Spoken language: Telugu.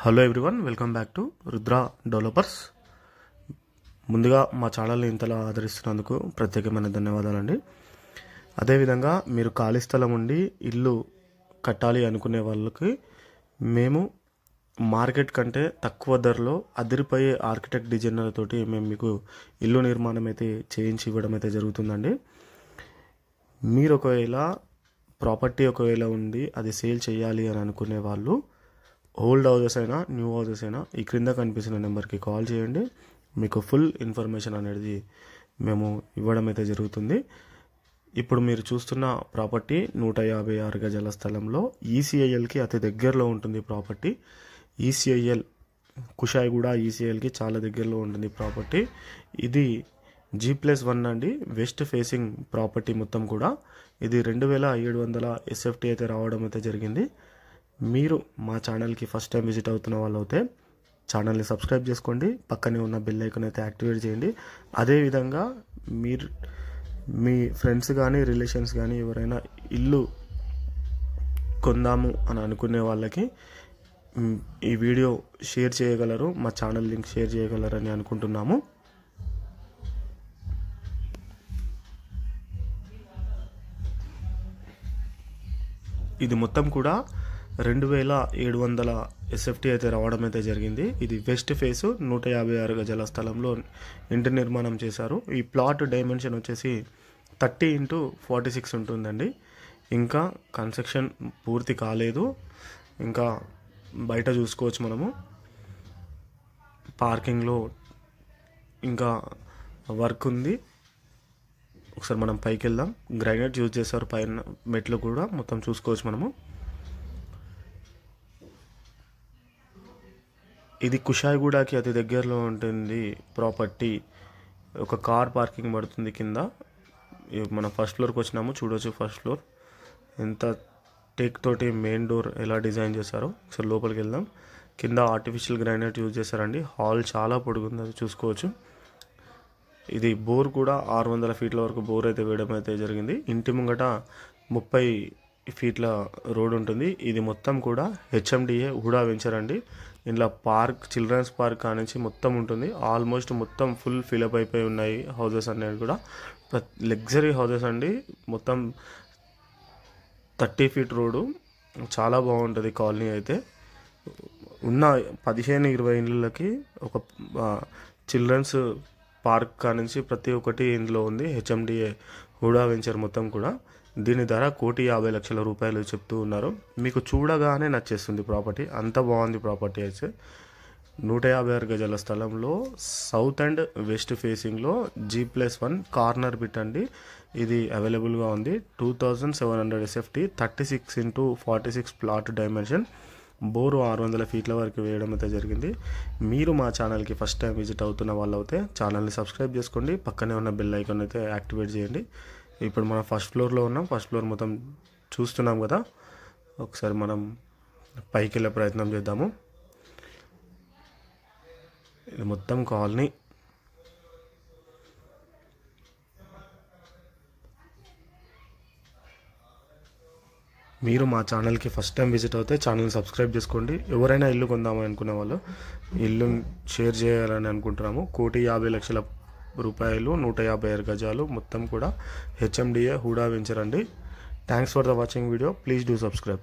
Hello everyone, welcome back to Rudra developers. ముందుగా మా ఛానల్ని ఇంతలా ఆదరిస్తున్నందుకు ప్రత్యేకమైన ధన్యవాదాలండి. అదేవిధంగా మీరు ఖాళీ స్థలం ఉండి ఇల్లు కట్టాలి అనుకునే వాళ్ళకి మేము మార్కెట్ కంటే తక్కువ ధరలో అదిరిపోయే ఆర్కిటెక్ట్ డిజైనర్లతోటి మేము మీకు ఇల్లు నిర్మాణం అయితే చేయించి ఇవ్వడం అయితే జరుగుతుందండి. మీరు ఒకవేళ ప్రాపర్టీ ఉంది అది సేల్ చేయాలి అని అనుకునే వాళ్ళు ఓల్డ్ హౌసెస్ అయినా న్యూ హౌసెస్ అయినా ఈ క్రింద కనిపిస్తున్న నెంబర్కి కాల్ చేయండి. మీకు ఫుల్ ఇన్ఫర్మేషన్ అనేది మేము ఇవ్వడం అయితే జరుగుతుంది. ఇప్పుడు మీరు చూస్తున్న ప్రాపర్టీ 156 గజాల స్థలంలో ఈసీఐఎల్కి అతి దగ్గరలో ఉంటుంది ప్రాపర్టీ. ఈసీఐఎల్ కుషాయిగూడ ఈసీఐఎల్కి చాలా దగ్గరలో ఉంటుంది ప్రాపర్టీ. ఇది G+1 అండి, వెస్ట్ ఫేసింగ్ ప్రాపర్టీ మొత్తం కూడా. ఇది 2700 SFT అయితే రావడం అయితే జరిగింది. మీరు మా ఛానల్కి ఫస్ట్ టైం విజిట్ అవుతున్న వాళ్ళు అయితే ఛానల్ని సబ్స్క్రైబ్ చేసుకోండి, పక్కనే ఉన్న బెల్ ఐకాన్ అయితే యాక్టివేట్ చేయండి. అదేవిధంగా మీరు మీ ఫ్రెండ్స్ కానీ రిలేషన్స్ కానీ ఎవరైనా ఇల్లు కొందాము అని అనుకునే వాళ్ళకి ఈ వీడియో షేర్ చేయగలరు, మా ఛానల్ లింక్ షేర్ చేయగలరని అనుకుంటున్నాము. ఇది మొత్తం కూడా 2700 SFT అయితే రావడం అయితే జరిగింది. ఇది వెస్ట్ ఫేసు 156 గజాల స్థలంలో ఇంటి నిర్మాణం చేశారు. ఈ ప్లాట్ డైమెన్షన్ వచ్చేసి 30x46 ఉంటుందండి. ఇంకా కన్స్ట్రక్షన్ పూర్తి కాలేదు, ఇంకా బయట చూసుకోవచ్చు మనము. పార్కింగ్లో ఇంకా వర్క్ ఉంది. ఒకసారి మనం పైకి వెళ్దాం. గ్రైనేట్ యూజ్ చేశారు, పైన మెట్లు కూడా మొత్తం చూసుకోవచ్చు మనము. ఇది కుషాయిగూడకి అతి దగ్గరలో ఉంటుంది ప్రాపర్టీ. ఒక కార్ పార్కింగ్ పడుతుంది కింద. మనం ఫస్ట్ ఫ్లోర్కి వచ్చినాము, చూడవచ్చు ఫస్ట్ ఫ్లోర్ ఎంత టేక్ తోటి మెయిన్ డోర్ ఎలా డిజైన్ చేశారో. ఒకసారి లోపలికి వెళ్దాం. కింద ఆర్టిఫిషియల్ గ్రైనేట్ యూజ్ చేశారండి. హాల్ చాలా పొడుగుంది, అది చూసుకోవచ్చు. ఇది బోర్ కూడా 600 ఫీట్ల వరకు బోర్ అయితే వేయడం అయితే జరిగింది. ఇంటి ముంగట 30 ఫీట్ల రోడ్ ఉంటుంది. ఇది మొత్తం కూడా HMDA హుడా వెంచర్ అండి. ఇంట్లో పార్క్, చిల్డ్రన్స్ పార్క్ కానించి మొత్తం ఉంటుంది. ఆల్మోస్ట్ మొత్తం ఫుల్ ఫిలప్ అయిపోయి ఉన్నాయి హౌసెస్ అనేవి కూడా. లగ్జరీ హౌసెస్ అండి. మొత్తం 30 ఫీట్ రోడ్డు, చాలా బాగుంటుంది కాలనీ అయితే. ఉన్న 15-20 ఇళ్ళకి ఒక చిల్డ్రన్స్ పార్క్ కానించి ప్రతి ఒక్కటి ఇందులో ఉంది. HMDA హుడా వెంచర్ మొత్తం కూడా. దీని ధర 1,50,00,000 రూపాయలు చెప్తూ ఉన్నారు. మీకు చూడగానే నచ్చేస్తుంది ప్రాపర్టీ, అంత బాగుంది ప్రాపర్టీ అయితే. 156 గజాల స్థలంలో సౌత్ అండ్ వెస్ట్ ఫేసింగ్లో G+1 కార్నర్ బిట్ అండి. ఇది అవైలబుల్గా ఉంది. 2700 SFT, 36x46 plot dimension. Bore 600 ఫీట్ల వరకు వేయడం అయితే జరిగింది. మీరు మా ఛానల్కి ఫస్ట్ టైం విజిట్ అవుతున్న వాళ్ళు అయితే ఛానల్ని సబ్స్క్రైబ్ చేసుకోండి, పక్కనే ఉన్న బెల్ ఐకాన్ అయితే యాక్టివేట్ చేయండి. ఇప్పుడు మనం ఫస్ట్ ఫ్లోర్లో ఉన్నాం. ఫస్ట్ ఫ్లోర్ మొత్తం చూస్తున్నాం కదా. ఒకసారి మనం పైకి వెళ్ళే ప్రయత్నం చేద్దాము. ఇది మొత్తం కాలనీ. మీరు మా ఛానల్కి ఫస్ట్ టైం విజిట్ అవుతే ఛానల్ని సబ్స్క్రైబ్ చేసుకోండి. ఎవరైనా ఇల్లు కొందామని అనుకునే వాళ్ళు ఇల్లు షేర్ చేయాలని అనుకుంటున్నాము. 1,50,00,000 రూపాయలు, 156 గజాలు మొత్తం కూడా HMDA హుడా వెంచర్ అండి. Thanks for the watching video. Please do subscribe.